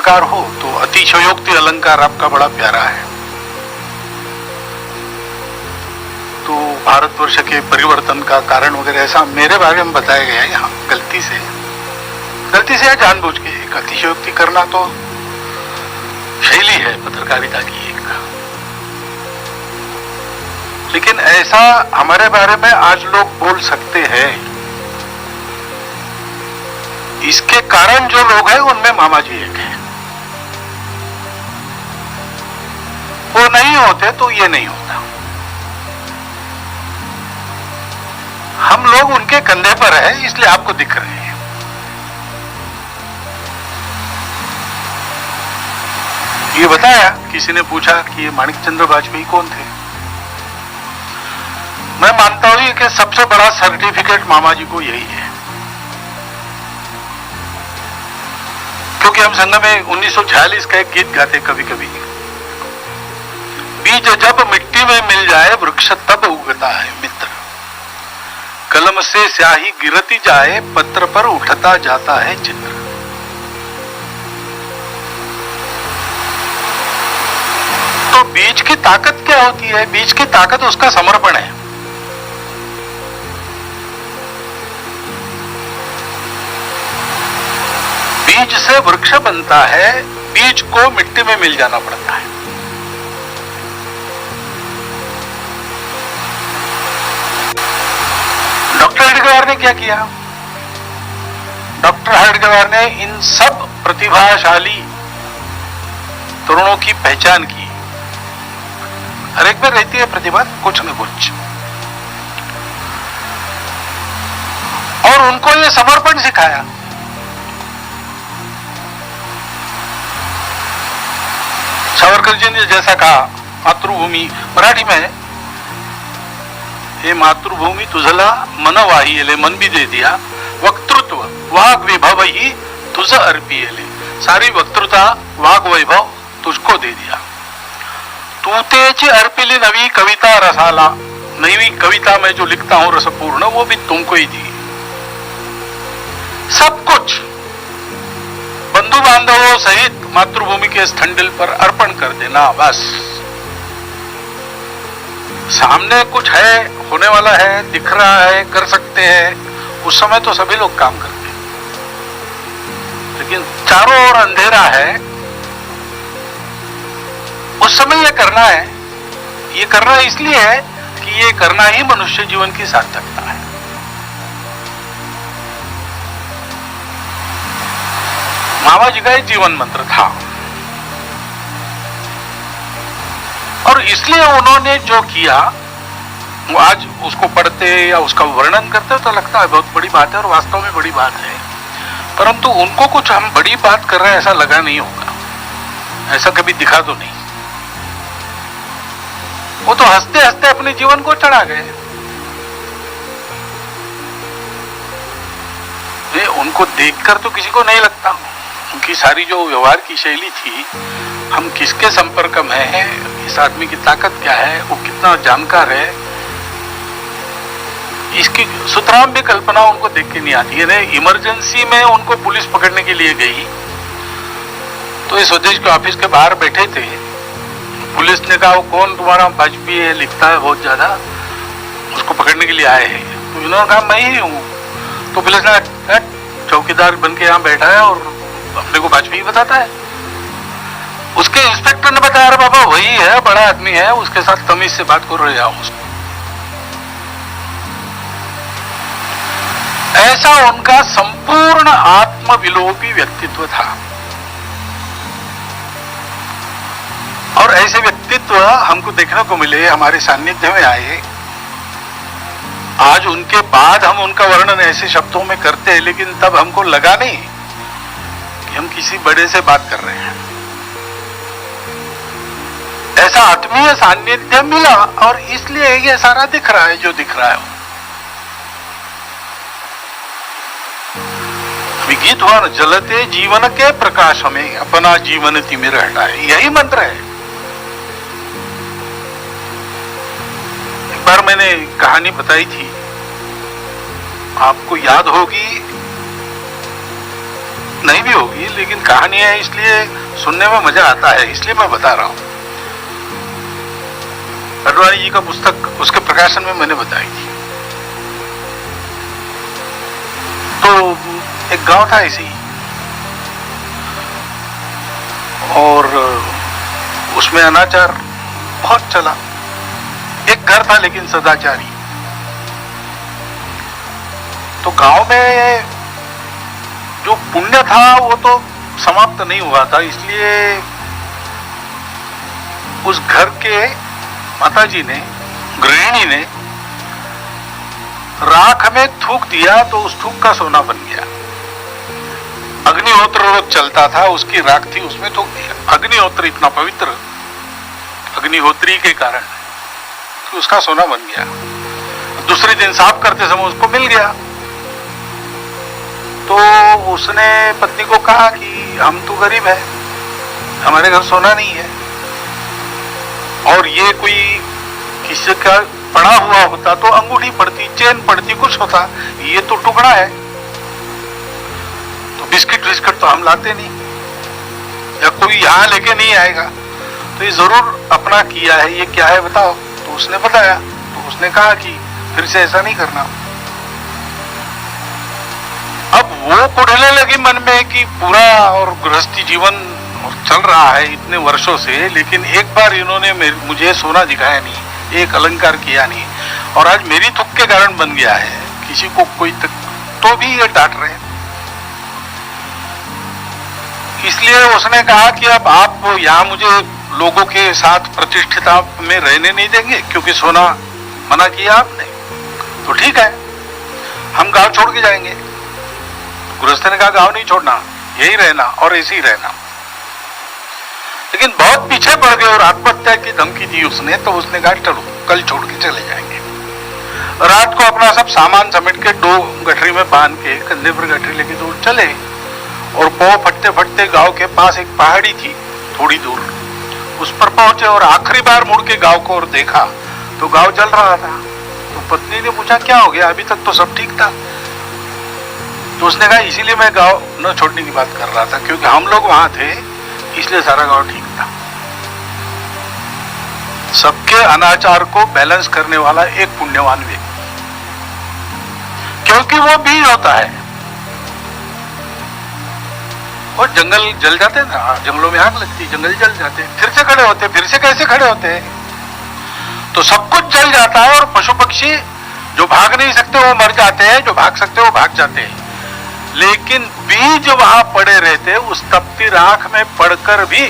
चित्रकार हो तो अतिशयोक्ति अलंकार आपका बड़ा प्यारा है। तो भारतवर्ष के परिवर्तन का कारण वगैरह ऐसा मेरे बारे में बताया गया है यहाँ, गलती से या जानबूझ के। एक अतिशयोक्ति करना तो शैली है पत्रकारिता की एक, लेकिन ऐसा हमारे बारे में आज लोग बोल सकते हैं, इसके कारण जो लोग हैं उनमें मामा जी एक है। वो नहीं होते तो ये नहीं होता। हम लोग उनके कंधे पर है इसलिए आपको दिख रहे हैं। ये बताया, किसी ने पूछा कि ये माणिक चंद्र वाजपेयी कौन थे। मैं मानता हूं कि सबसे बड़ा सर्टिफिकेट मामा जी को यही है, क्योंकि हम संघ में 1946 का एक गीत गाते कभी कभी, बीज जब मिट्टी में मिल जाए वृक्ष तब उगता है मित्र, कलम से स्याही गिरती जाए पत्र पर उठता जाता है चित्र। तो बीज की ताकत क्या होती है? बीज की ताकत उसका समर्पण है। बीज से वृक्ष बनता है, बीज को मिट्टी में मिल जाना पड़ता है। डॉक्टर हेडगेवार ने क्या किया? डॉक्टर हेडगेवार ने इन सब प्रतिभाशाली तरुणों की पहचान की। हर एक में रहती है प्रतिभा कुछ न कुछ, और उनको ये समर्पण सिखाया। सावरकर जी ने जैसा कहा, मातृभूमी, मराठी में है, हे मातृभूमी तुझला मन वाहिले, मन भी दे दिया, वक्तृत्व वाग विभव ही तुझ अर्पिले, सारी वक्तृता वाग वैभव तुझको दे दिया। तू तेची अर्पिली नवी कविता रसाला, नई कविता में जो लिखता हूं रसपूर्ण, वो भी तुमको ही दी। सब कुछ बंधु बांधवों सहित मातृभूमि के स्तंडिल पर अर्पण कर देना, बस। सामने कुछ है, होने वाला है, दिख रहा है, कर सकते हैं, उस समय तो सभी लोग काम करते हैं, लेकिन चारों ओर अंधेरा है, उस समय ये करना है। ये करना इसलिए है कि ये करना ही मनुष्य जीवन की सार्थकता है। मामा जी का ये जीवन मंत्र था, और इसलिए उन्होंने जो किया, वो आज उसको पढ़ते या उसका वर्णन करते तो लगता है बहुत बड़ी बात है, और वास्तव में बड़ी बात है, परंतु उनको कुछ हम बड़ी बात कर रहे हैं ऐसा लगा नहीं होगा, ऐसा कभी दिखा तो नहीं। वो तो हंसते हंसते अपने जीवन को चढ़ा गए। उनको देखकर तो किसी को नहीं लगता, उनकी सारी जो व्यवहार की शैली थी, हम किसके संपर्क में हैं, इस आदमी की ताकत क्या है, वो कितना जानकार है, इसकी सुतराम भी कल्पना उनको देख के नहीं आती है। इमरजेंसी में उनको पुलिस पकड़ने के लिए गई, तो इस स्वदेश के ऑफिस के बाहर बैठे थे, पुलिस ने कहा वो कौन तुम्हारा वाजपेयी है, लिखता है बहुत ज्यादा, उसको पकड़ने के लिए आए हैं। तो इन्होंने कहा मैं ही हूं। तो पुलिस ने चौकीदार बन के यहाँ बैठा है और अपने को वाजपेयी बताता है। उसके इंस्पेक्टर ने बताया अरे बाबा वही है, बड़ा आदमी है, उसके साथ तमीज से बात कर रहे हो। ऐसा उनका संपूर्ण आत्मविलोपी व्यक्तित्व था, और ऐसे व्यक्तित्व हमको देखने को मिले, हमारे सानिध्य में आए। आज उनके बाद हम उनका वर्णन ऐसे शब्दों में करते हैं, लेकिन तब हमको लगा नहीं कि हम किसी बड़े से बात कर रहे हैं। ऐसा आत्मीय सानिध्य मिला, और इसलिए ये सारा दिख रहा है जो दिख रहा है। गीत हुआ न, जलते जीवन के प्रकाश में अपना जीवन तिमिर हटाए, यही मंत्र है। एक बार मैंने कहानी बताई थी, आपको याद होगी, नहीं भी होगी, लेकिन कहानी है इसलिए सुनने में मजा आता है, इसलिए मैं बता रहा हूं। अडवाणी जी का पुस्तक उसके प्रकाशन में मैंने बताई थी। तो एक गांव था ऐसे ही, और उसमें अनाचार बहुत चला। एक घर था लेकिन सदाचारी। तो गांव में जो पुण्य था वो तो समाप्त नहीं हुआ था, इसलिए उस घर के माताजी ने, गृहिणी ने राख में थूक दिया तो उस थूक का सोना बन गया। अग्निहोत्र रोज चलता था, उसकी राख थी, उसमें थूक दिया। अग्निहोत्र इतना पवित्र, अग्निहोत्री के कारण तो उसका सोना बन गया। दूसरे दिन साफ करते समय उसको मिल गया। तो उसने पत्नी को कहा कि हम तो गरीब है, हमारे घर सोना नहीं है, और ये कोई किसी का पड़ा हुआ होता तो अंगूठी पड़ती, चेन पड़ती, कुछ होता, ये तो टुकड़ा है। तो बिस्किट विस्किट तो हम लाते नहीं, या कोई यहां लेके नहीं आएगा, तो ये जरूर अपना किया है, ये क्या है बताओ। तो उसने बताया। तो उसने कहा कि फिर से ऐसा नहीं करना। अब वो कुढ़ने लगी मन में कि पूरा और गृहस्थी जीवन चल रहा है इतने वर्षों से, लेकिन एक बार इन्होंने मुझे सोना दिखाया नहीं, एक अलंकार किया नहीं, और आज मेरी थुक के कारण बन गया है, किसी को कोई तो भी ये डांट रहे हैं। इसलिए उसने कहा कि अब आप यहाँ मुझे लोगों के साथ प्रतिष्ठिता में रहने नहीं देंगे, क्योंकि सोना मना किया आपने, तो ठीक है, हम गांव छोड़ के जाएंगे। गृहस्थ ने कहा गांव नहीं छोड़ना, यही रहना और ऐसे ही रहना। लेकिन बहुत पीछे पड़ गए और आत्महत्या की धमकी दी उसने। तो उसने कहा चलो कल छोड़ के चले जाएंगे। रात को अपना सब सामान समेट के 2 गठरी में बांध के कंधे पर गठरी लेके दूर चले, और पांव फटते फटते गांव के पास एक पहाड़ी थी थोड़ी दूर, उस पर पहुंचे और आखिरी बार मुड़ के गांव को और देखा तो गांव जल रहा था। तो पत्नी ने पूछा क्या हो गया, अभी तक तो सब ठीक था। तो उसने कहा इसीलिए मैं गांव न छोड़ने की बात कर रहा था, क्योंकि हम लोग वहां थे, इसलिए सारा गांव ठीक था। सबके अनाचार को बैलेंस करने वाला एक पुण्यवान व्यक्ति, क्योंकि वो बीज होता है। और जंगल जल जाते ना, जंगलों में आग लगती, जंगल जल जाते, फिर से खड़े होते, फिर से कैसे खड़े होते हैं। तो सब कुछ जल जाता है, और पशु पक्षी जो भाग नहीं सकते वो मर जाते हैं, जो भाग सकते वो भाग जाते हैं। लेकिन बीज वहां पड़े रहते, उस तपती राख में पड़कर भी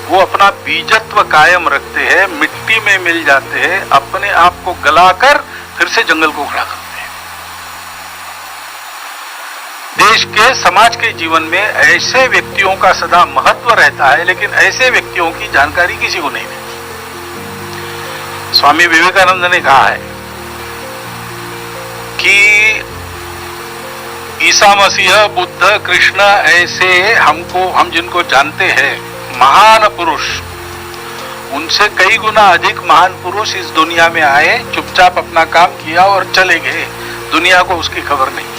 वो अपना बीजत्व कायम रखते हैं, मिट्टी में मिल जाते हैं, अपने आप को गलाकर फिर से जंगल को खड़ा करते हैं। देश के, समाज के जीवन में ऐसे व्यक्तियों का सदा महत्व रहता है, लेकिन ऐसे व्यक्तियों की जानकारी किसी को नहीं रहती। स्वामी विवेकानंद ने कहा है कि ईसा मसीह, बुद्ध, कृष्ण ऐसे हम जिनको जानते हैं महान पुरुष, उनसे कई गुना अधिक महान पुरुष इस दुनिया में आए, चुपचाप अपना काम किया और चले गए, दुनिया को उसकी खबर नहीं है।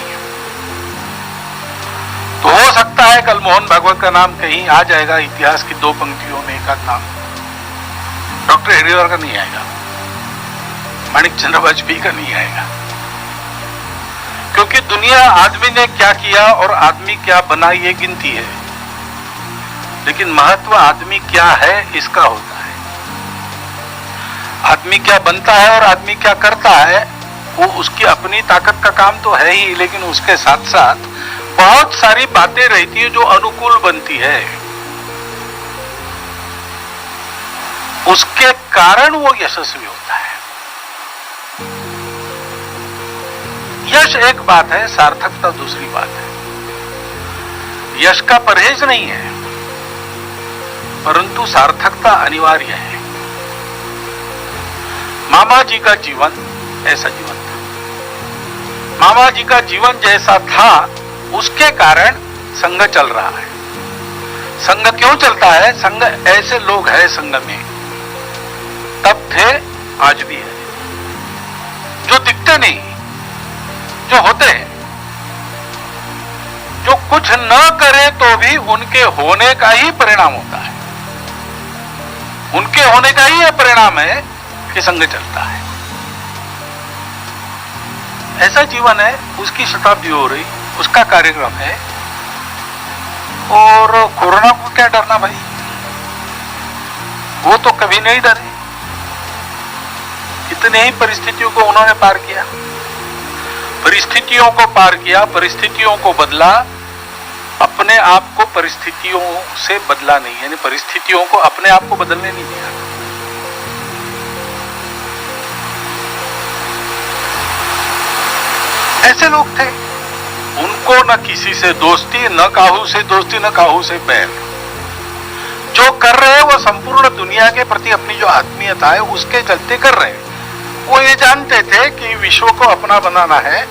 तो हो सकता है कल मोहन भागवत का नाम कहीं आ जाएगा, इतिहास की 2 पंक्तियों में एक आध नाम, डॉक्टर हेडगेवार का नहीं आएगा, माणिक चंद्र वाजपेयी का नहीं आएगा, क्योंकि दुनिया आदमी ने क्या किया और आदमी क्या बना ये गिनती है, लेकिन महत्व आदमी क्या है इसका होता है। आदमी क्या बनता है और आदमी क्या करता है, वो उसकी अपनी ताकत का काम तो है ही, लेकिन उसके साथ साथ बहुत सारी बातें रहती है जो अनुकूल बनती है, उसके कारण वो यशस्वी होता है। यश एक बात है, सार्थकता दूसरी बात है। यश का परहेज नहीं है, परंतु सार्थकता अनिवार्य है। मामा जी का जीवन ऐसा जीवन था। मामा जी का जीवन जैसा था, उसके कारण संघ चल रहा है। संघ क्यों चलता है? संघ ऐसे लोग हैं संघ में, तब थे आज भी है, जो दिखते नहीं, जो होते हैं, जो कुछ न करे तो भी उनके होने का ही परिणाम होता है, उनके होने का ही यह परिणाम है कि संघ चलता है। ऐसा जीवन है, उसकी शताब्दी हो रही, उसका कार्यक्रम है। और कोरोना को क्या डरना भाई, वो तो कभी नहीं डरे। इतने ही परिस्थितियों को उन्होंने पार किया, परिस्थितियों को पार किया, परिस्थितियों को बदला, अपने आप को परिस्थितियों से बदला नहीं, यानी परिस्थितियों को अपने आप को बदलने नहीं दिया। ऐसे लोग थे, उनको न किसी से दोस्ती, न काहू से दोस्ती, न काहू से बैर। जो कर रहे हैं वो संपूर्ण दुनिया के प्रति अपनी जो आत्मीयता है उसके चलते कर रहे हैं। वो ये जानते थे कि विश्व को अपना बनाना है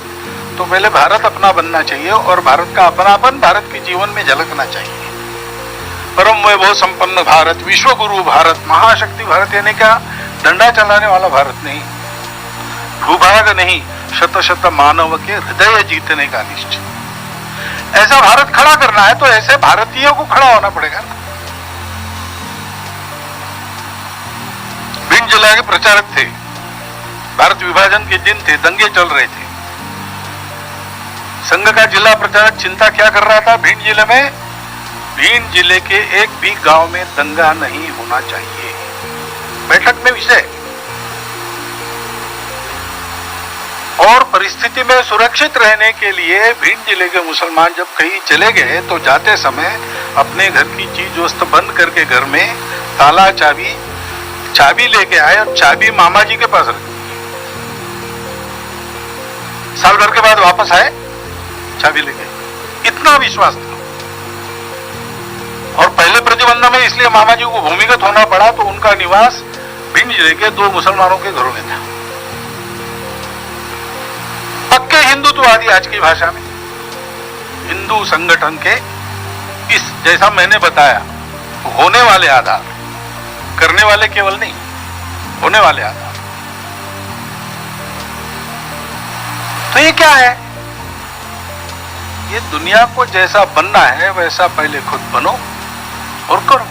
तो पहले भारत अपना बनना चाहिए, और भारत का अपनापन भारत के जीवन में झलकना चाहिए। परम वैभव संपन्न भारत, विश्व गुरु भारत, महाशक्ति भारत, यानी क्या, डंडा चलाने वाला भारत नहीं, भूभाग नहीं, शत शत मानव के हृदय जीतने का निश्चय। ऐसा भारत खड़ा करना है तो ऐसे भारतीयों को खड़ा होना पड़ेगा ना। भिंड जिला के प्रचारक थे, भारत विभाजन के दिन थे, दंगे चल रहे थे। संघ का जिला प्रचारक चिंता क्या कर रहा था भिंड जिले में, भिंड जिले के एक भी गांव में दंगा नहीं होना चाहिए। बैठक में विषय और परिस्थिति में सुरक्षित रहने के लिए भिंड जिले के मुसलमान जब कहीं चले गए तो जाते समय अपने घर की चीज वस्तु बंद करके घर में ताला चाबी लेके आए और चाबी मामा जी के पास रखी। साल भर के बाद वापस आए चाबी लेके, इतना विश्वास था। और पहले प्रतिबंध में इसलिए मामा जी को भूमिगत होना पड़ा तो उनका निवास भिंड जिले के 2 मुसलमानों के घरों में था। पक्के हिंदुत्ववादी, आज की भाषा में हिंदू संगठन के, इस जैसा मैंने बताया होने वाले आधार, करने वाले केवल नहीं, होने वाले आधार। तो ये क्या है, ये दुनिया को जैसा बनना है वैसा पहले खुद बनो और करो।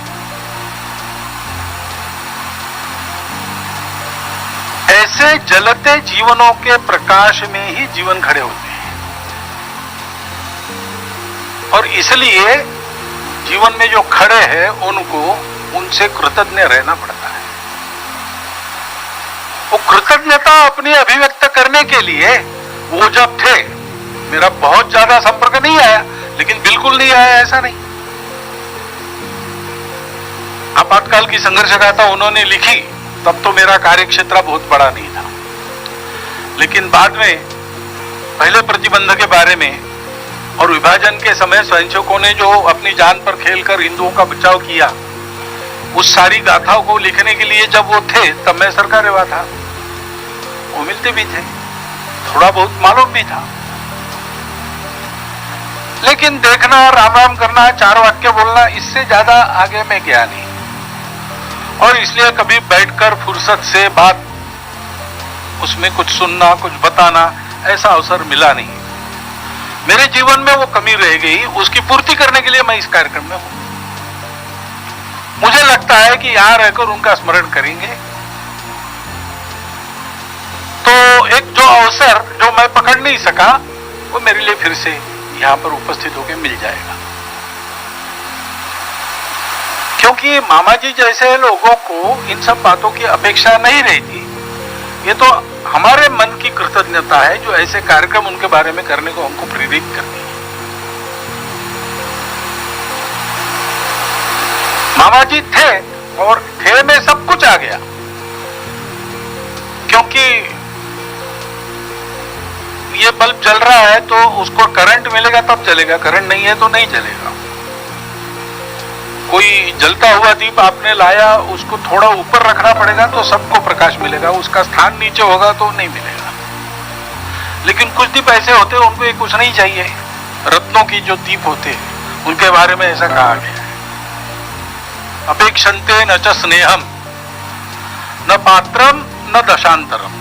ऐसे जलते जीवनों के प्रकाश में ही जीवन खड़े होते हैं, और इसलिए जीवन में जो खड़े हैं उनको उनसे कृतज्ञ रहना पड़ता है। वो कृतज्ञता अपनी अभिव्यक्त करने के लिए वो जब थे, मेरा बहुत ज्यादा संपर्क नहीं आया, लेकिन बिल्कुल नहीं आया ऐसा नहीं। आपातकाल की संघर्ष गाथा उन्होंने लिखी, तब तो मेरा कार्यक्षेत्र बहुत बड़ा नहीं था, लेकिन बाद में पहले प्रतिबंध के बारे में और विभाजन के समय स्वयंसेवकों ने जो अपनी जान पर खेलकर हिंदुओं का बचाव किया, उस सारी गाथाओं को लिखने के लिए जब वो थे तब मैं सरकार रेवा था, वो मिलते भी थे, थोड़ा बहुत मालूम भी था। लेकिन देखना, राम राम करना, 4 वाक्य बोलना, इससे ज्यादा आगे मैं गया नहीं। और इसलिए कभी बैठकर फुर्सत से बात, उसमें कुछ सुनना, कुछ बताना, ऐसा अवसर मिला नहीं। मेरे जीवन में वो कमी रह गई, उसकी पूर्ति करने के लिए मैं इस कार्यक्रम में हूं। मुझे लगता है कि यहां रहकर उनका स्मरण करेंगे तो एक जो अवसर जो मैं पकड़ नहीं सका वो मेरे लिए फिर से यहां पर उपस्थित होकर मिल जाएगा। क्योंकि मामा जी जैसे लोगों को इन सब बातों की अपेक्षा नहीं रहती, ये तो हमारे मन की कृतज्ञता है जो ऐसे कार्यक्रम उनके बारे में करने को हमको प्रेरित करती है। मामा जी थे और थे में सब कुछ आ गया, क्योंकि ये बल्ब जल रहा है तो उसको करंट मिलेगा तब चलेगा, करंट नहीं है तो नहीं चलेगा। कोई जलता हुआ दीप आपने लाया, उसको थोड़ा ऊपर रखना पड़ेगा तो सबको प्रकाश मिलेगा, उसका स्थान नीचे होगा तो नहीं मिलेगा। लेकिन कुछ दीप ऐसे होते हैं उनको ये कुछ नहीं चाहिए, रत्नों की जो दीप होते हैं उनके बारे में ऐसा कहा गया है, अपेक्षन्ते न च स्नेहम न पात्रम न दशांतरम।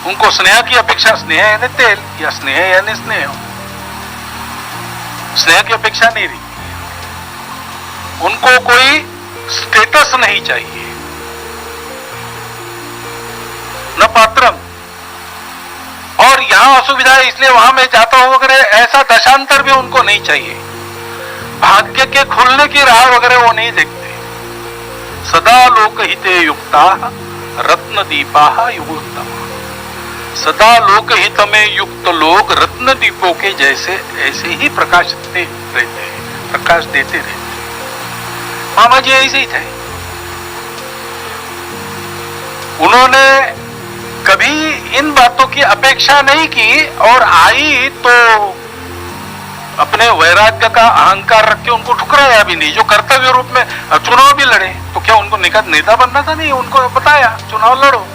उनको स्नेह की अपेक्षा, स्नेह यानी तेल या स्नेह यानी स्नेह, स्नेह की अपेक्षा नहीं रही, उनको कोई स्टेटस नहीं चाहिए, न पात्रम। और यहां असुविधा है इसलिए वहां मैं जाता हूं वगैरह, ऐसा दशांतर भी उनको नहीं चाहिए। भाग्य के खुलने की राह वगैरह वो नहीं देखते। सदा लोकहिते युक्ता रत्न दीपा युक्ता, सदा लोकहित में युक्त लोग रत्न दीपों के जैसे ऐसे ही प्रकाशते रहते हैं, प्रकाश देते रहते हैं। मामा जी ऐसे ही थे, उन्होंने कभी इन बातों की अपेक्षा नहीं की, और आई तो अपने वैराग्य का अहंकार रख के उनको ठुकराया भी नहीं। जो कर्तव्य रूप में चुनाव भी लड़े, तो क्या उनको नेता बनना था? नहीं, उनको बताया चुनाव लड़ो।